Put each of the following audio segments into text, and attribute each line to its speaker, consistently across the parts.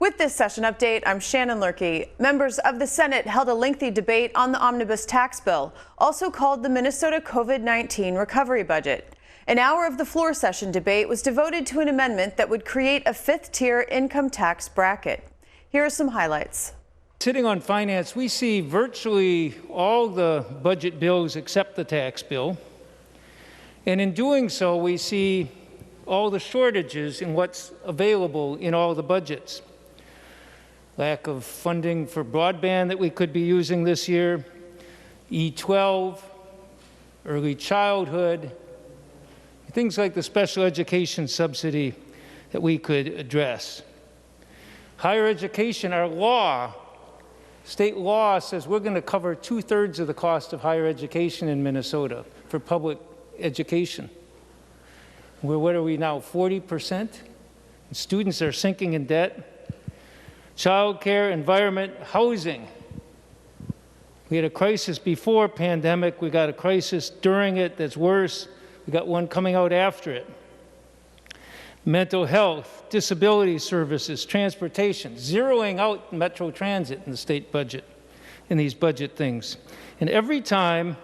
Speaker 1: With this session update, I'm Shannon Lurkey. Members of the Senate held a lengthy debate on the omnibus tax bill, also called the Minnesota COVID-19 recovery budget. An hour of the floor session debate was devoted to an amendment that would create a fifth-tier income tax bracket. Here are some highlights.
Speaker 2: Sitting on finance, we see virtually all the budget bills except the tax bill. And in doing so, we see all the shortages in what's available in all the budgets. Lack of funding for broadband that we could be using this year, E12, early childhood, things like the special education subsidy that we could address. Higher education, our law, state law says we're going to cover 2/3 of the cost of higher education in Minnesota for public education. What are we now, 40%? Students are sinking in debt. Child care, environment, housing. We had a crisis before pandemic. We got a crisis during it that's worse. We got one coming out after it. Mental health, disability services, transportation, zeroing out Metro Transit in the state budget, in these budget things. And every time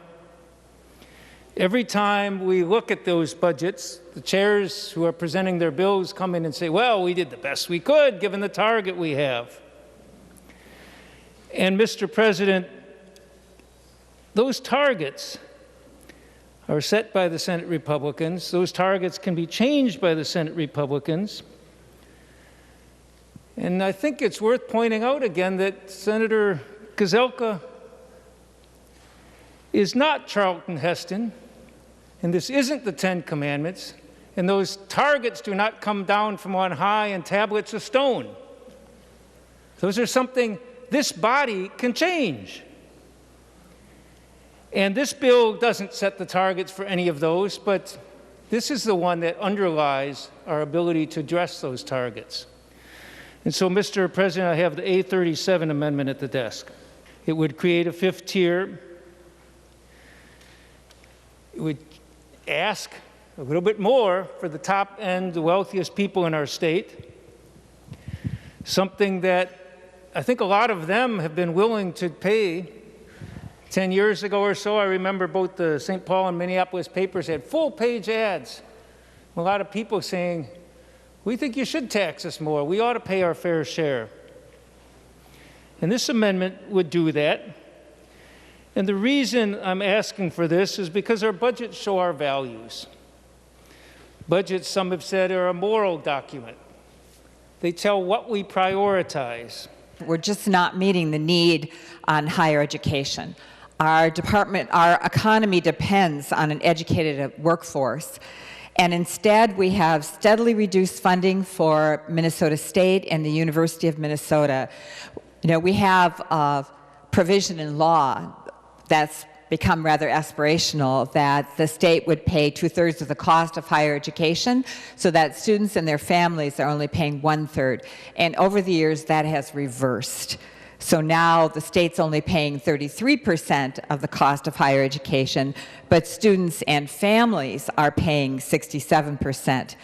Speaker 2: we look at those budgets, the chairs who are presenting their bills come in and say, well, we did the best we could given the target we have. And Mr. President, those targets are set by the Senate Republicans. Those targets can be changed by the Senate Republicans. And I think it's worth pointing out again that Senator Gazelka is not Charlton Heston. And this isn't the Ten Commandments, and those targets do not come down from on high in tablets of stone. Those are something this body can change. And this bill doesn't set the targets for any of those, but this is the one that underlies our ability to address those targets. And so, Mr. President, I have the A37 amendment at the desk. It would create a fifth tier. It would ask a little bit more for the top end, the wealthiest people in our state, something that I think a lot of them have been willing to pay. 10 years ago or so, I remember both the St. Paul and Minneapolis papers had full-page ads. A lot of people saying, we think you should tax us more. We ought to pay our fair share. And this amendment would do that. And the reason I'm asking for this is because our budgets show our values. Budgets, some have said, are a moral document. They tell what we prioritize.
Speaker 3: We're just not meeting the need on higher education. Our economy depends on an educated workforce. And instead, we have steadily reduced funding for Minnesota State and the University of Minnesota. You know, we have a provision in law that's become rather aspirational, that the state would pay 2/3 of the cost of higher education, so that students and their families are only paying 1/3. And over the years, that has reversed. So now the state's only paying 33% of the cost of higher education, but students and families are paying 67%.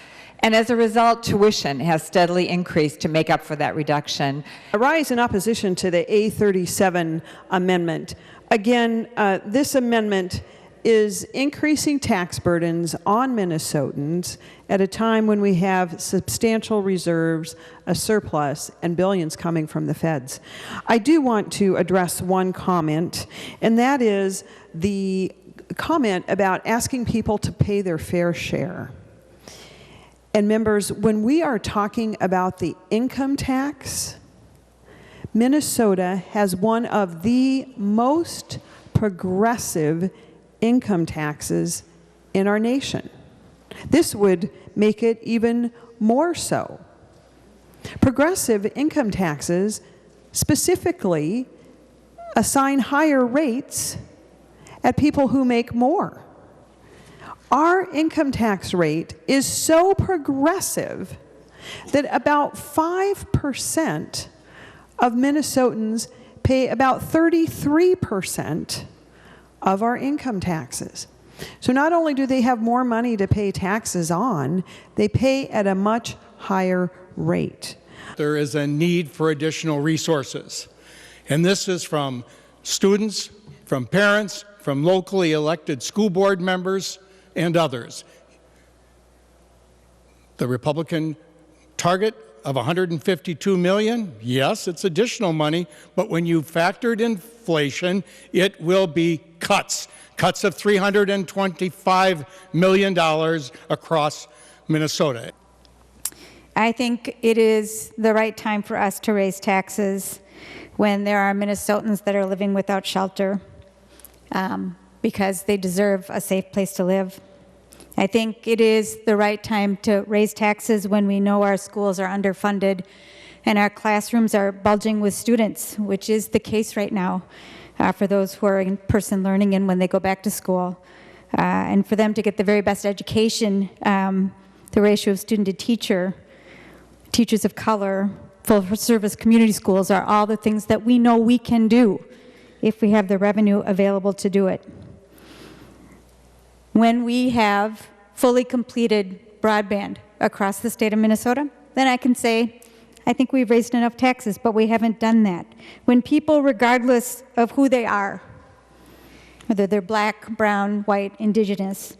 Speaker 3: And as a result, tuition has steadily increased to make up for that reduction.
Speaker 4: I rise in opposition to the A37 amendment. Again, this amendment is increasing tax burdens on Minnesotans at a time when we have substantial reserves, a surplus, and billions coming from the feds. I do want to address one comment, and that is the comment about asking people to pay their fair share. And members, when we are talking about the income tax, Minnesota has one of the most progressive income taxes in our nation. This would make it even more so. Progressive income taxes specifically assign higher rates at people who make more. Our income tax rate is so progressive that about 5% of Minnesotans pay about 33% of our income taxes. So not only do they have more money to pay taxes on, they pay at a much higher rate.
Speaker 5: There is a need for additional resources. And this is from students, from parents, from locally elected school board members, and others. The Republican target of $152 million, yes, it's additional money, but when you factored inflation, it will be cuts of $325 million across Minnesota.
Speaker 6: I think it is the right time for us to raise taxes when there are Minnesotans that are living without shelter because they deserve a safe place to live. I think it is the right time to raise taxes when we know our schools are underfunded and our classrooms are bulging with students, which is the case right now for those who are in-person learning and when they go back to school. And for them to get the very best education, the ratio of student to teacher, teachers of color, full-service community schools are all the things that we know we can do if we have the revenue available to do it. When we have fully completed broadband across the state of Minnesota, then I can say, I think we've raised enough taxes, but we haven't done that. When people, regardless of who they are, whether they're black, brown, white, indigenous,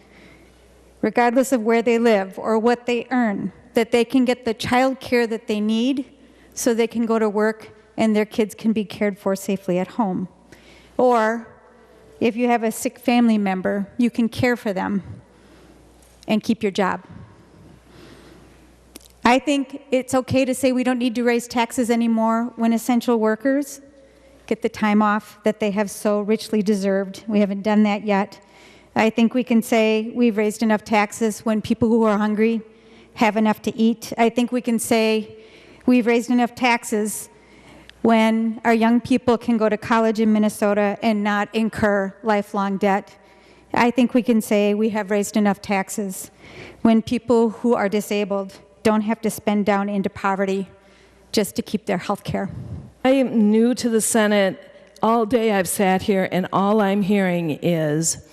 Speaker 6: regardless of where they live or what they earn, that they can get the child care that they need so they can go to work and their kids can be cared for safely at home. Or if you have a sick family member, you can care for them and keep your job. I think it's okay to say we don't need to raise taxes anymore when essential workers get the time off that they have so richly deserved. We haven't done that yet. I think we can say we've raised enough taxes when people who are hungry have enough to eat. I think we can say we've raised enough taxes when our young people can go to college in Minnesota and not incur lifelong debt. I think we can say we have raised enough taxes when people who are disabled don't have to spend down into poverty just to keep their health care.
Speaker 7: I am new to the Senate. All day I've sat here and all I'm hearing is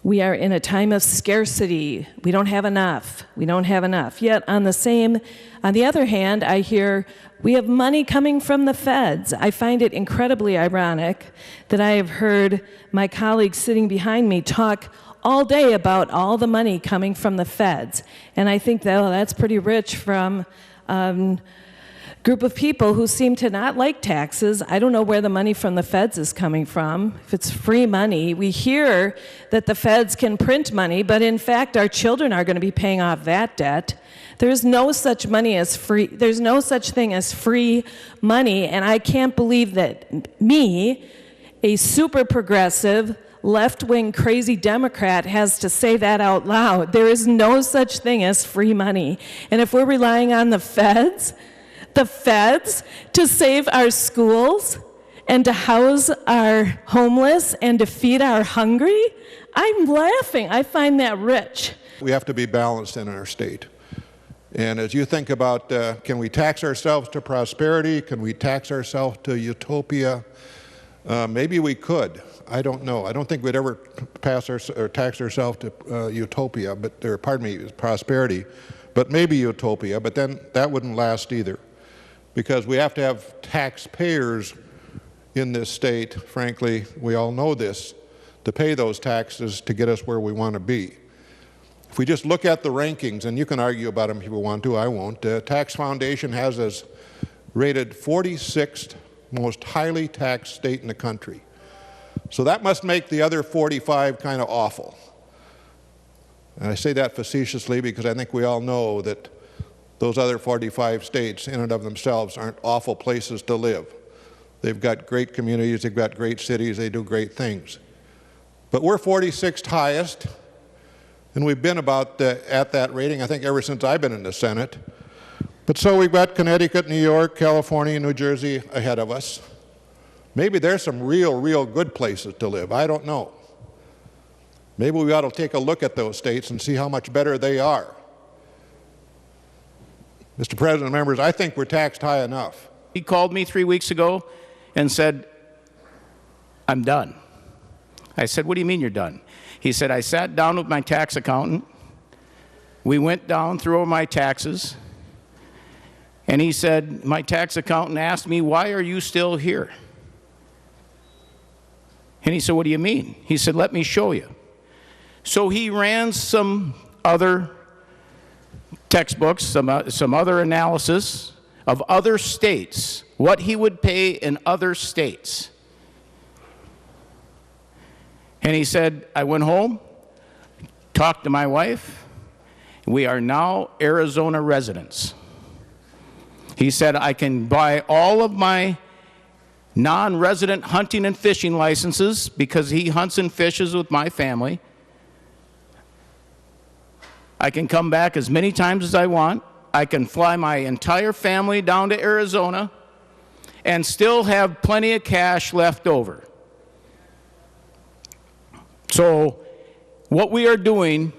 Speaker 7: we are in a time of scarcity. We don't have enough. We don't have enough. Yet on the other hand, I hear we have money coming from the feds. I find it incredibly ironic that I have heard my colleagues sitting behind me talk all day about all the money coming from the feds. And I think that, well, that's pretty rich from group of people who seem to not like taxes. I don't know where the money from the feds is coming from. If it's free money, we hear that the feds can print money, but in fact our children are going to be paying off that debt. There's no such money as free. There's no such thing as free money, and I can't believe that me, a super progressive, left-wing crazy Democrat, has to say that out loud. There is no such thing as free money. And if we're relying on the feds to save our schools and to house our homeless and to feed our hungry, I'm laughing. I find that rich.
Speaker 8: We have to be balanced in our state. And as you think about, can we tax ourselves to prosperity? Can we tax ourselves to utopia? Maybe we could. I don't know. I don't think we'd ever tax ourselves to utopia, prosperity, but maybe utopia. But then that wouldn't last either, because we have to have taxpayers in this state. Frankly, we all know this, to pay those taxes to get us where we want to be. If we just look at the rankings, and you can argue about them if you want to, I won't. Tax Foundation has us rated 46th most highly taxed state in the country. So that must make the other 45 kind of awful. And I say that facetiously because I think we all know that those other 45 states in and of themselves aren't awful places to live. They've got great communities, they've got great cities, they do great things. But we're 46th highest, and we've been about at that rating, I think, ever since I've been in the Senate. But so we've got Connecticut, New York, California, New Jersey ahead of us. Maybe there's some real good places to live. I don't know. Maybe we ought to take a look at those states and see how much better they are. Mr. President, members, I think we're taxed high enough.
Speaker 9: He called me 3 weeks ago and said, I'm done. I said, what do you mean you're done? He said, I sat down with my tax accountant. We went down through all my taxes. And he said, my tax accountant asked me, why are you still here? And he said, what do you mean? He said, let me show you. So he ran some other textbooks, some other analysis of other states, what he would pay in other states. And he said, I went home, talked to my wife. We are now Arizona residents. He said, I can buy all of my non-resident hunting and fishing licenses because he hunts and fishes with my family. I can come back as many times as I want. I can fly my entire family down to Arizona and still have plenty of cash left over. So what we are doing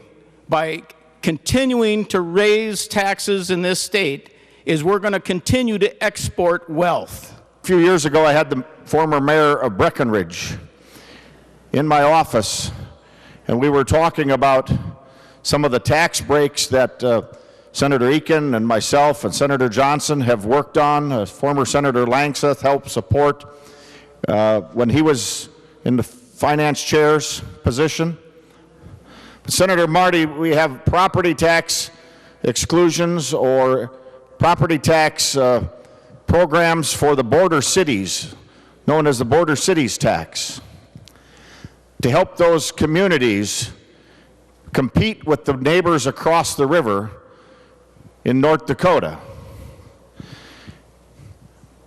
Speaker 9: by continuing to raise taxes in this state is we're going to continue to export wealth.
Speaker 10: A few years ago, I had the former mayor of Breckenridge in my office, and we were talking about some of the tax breaks that Senator Eakin and myself and Senator Johnson have worked on. Former Senator Langseth helped support when he was in the finance chair's position. But Senator Marty, we have property tax exclusions or property tax programs for the border cities, known as the border cities tax, to help those communities compete with the neighbors across the river in North Dakota.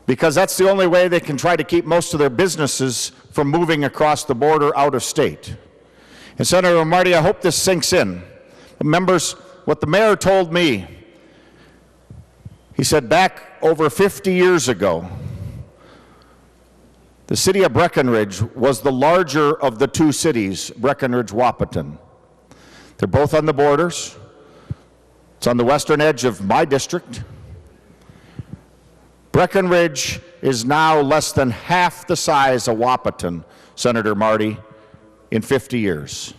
Speaker 10: Because that's the only way they can try to keep most of their businesses from moving across the border out of state. And Senator Marty, I hope this sinks in. Members, what the mayor told me, he said back over 50 years ago, the city of Breckenridge was the larger of the two cities, Breckenridge-Wahpeton. They're both on the borders. It's on the western edge of my district. Breckenridge is now less than half the size of Wahpeton, Senator Marty, in 50 years.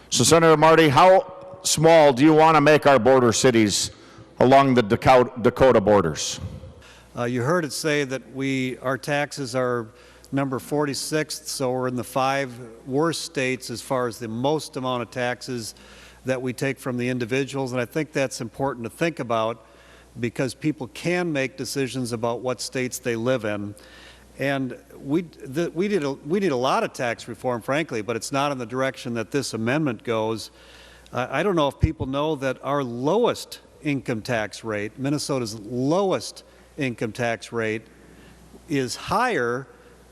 Speaker 10: So, Senator Marty, how small do you want to make our border cities along the Dakota borders?
Speaker 11: You heard it say that our taxes are number 46th, so we're in the 5 worst states as far as the most amount of taxes that we take from the individuals, and I think that's important to think about because people can make decisions about what states they live in. And we need a lot of tax reform, frankly, but it's not in the direction that this amendment goes. I don't know if people know that our lowest income tax rate, Minnesota's lowest income tax rate, is higher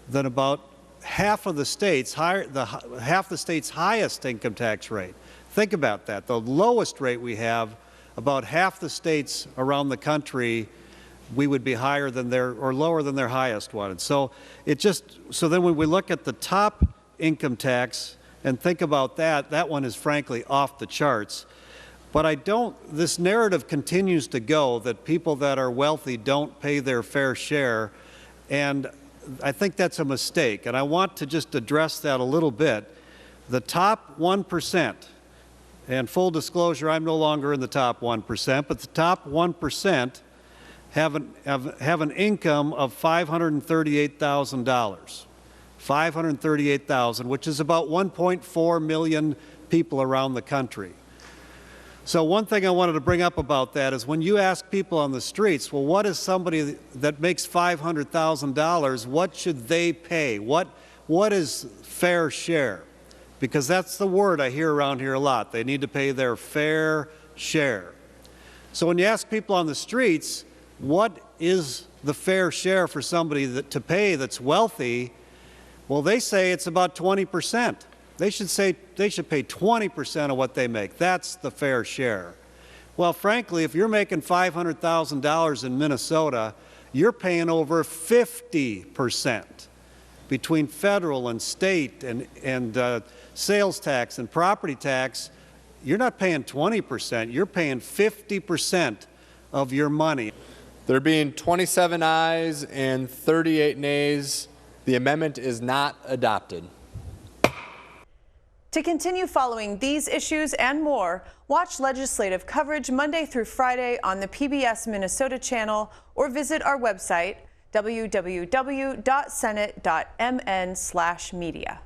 Speaker 11: than about half of the states, half the state's highest income tax rate. Think about that. The lowest rate we have, about half the states around the country, we would be higher than their, or lower than their highest one. And so so then when we look at the top income tax and think about that, that one is frankly off the charts. But this narrative continues to go that people that are wealthy don't pay their fair share, and I think that's a mistake, and I want to just address that a little bit. The top 1%, and full disclosure, I'm no longer in the top 1%, but the top 1% have an income of $538,000. $538,000, which is about 1.4 million people around the country. So one thing I wanted to bring up about that is when you ask people on the streets, well, what is somebody that makes $500,000, what should they pay? What is fair share? Because that's the word I hear around here a lot. They need to pay their fair share. So when you ask people on the streets, what is the fair share for somebody to pay that's wealthy? Well, they say it's about 20%. They should pay 20% of what they make. That's the fair share. Well, frankly, if you're making $500,000 in Minnesota, you're paying over 50% between federal and state and sales tax and property tax. You're not paying 20%. You're paying 50% of your money.
Speaker 12: There being 27 ayes and 38 nays, the amendment is not adopted.
Speaker 1: To continue following these issues and more, watch legislative coverage Monday through Friday on the PBS Minnesota channel or visit our website, www.senate.mn/media.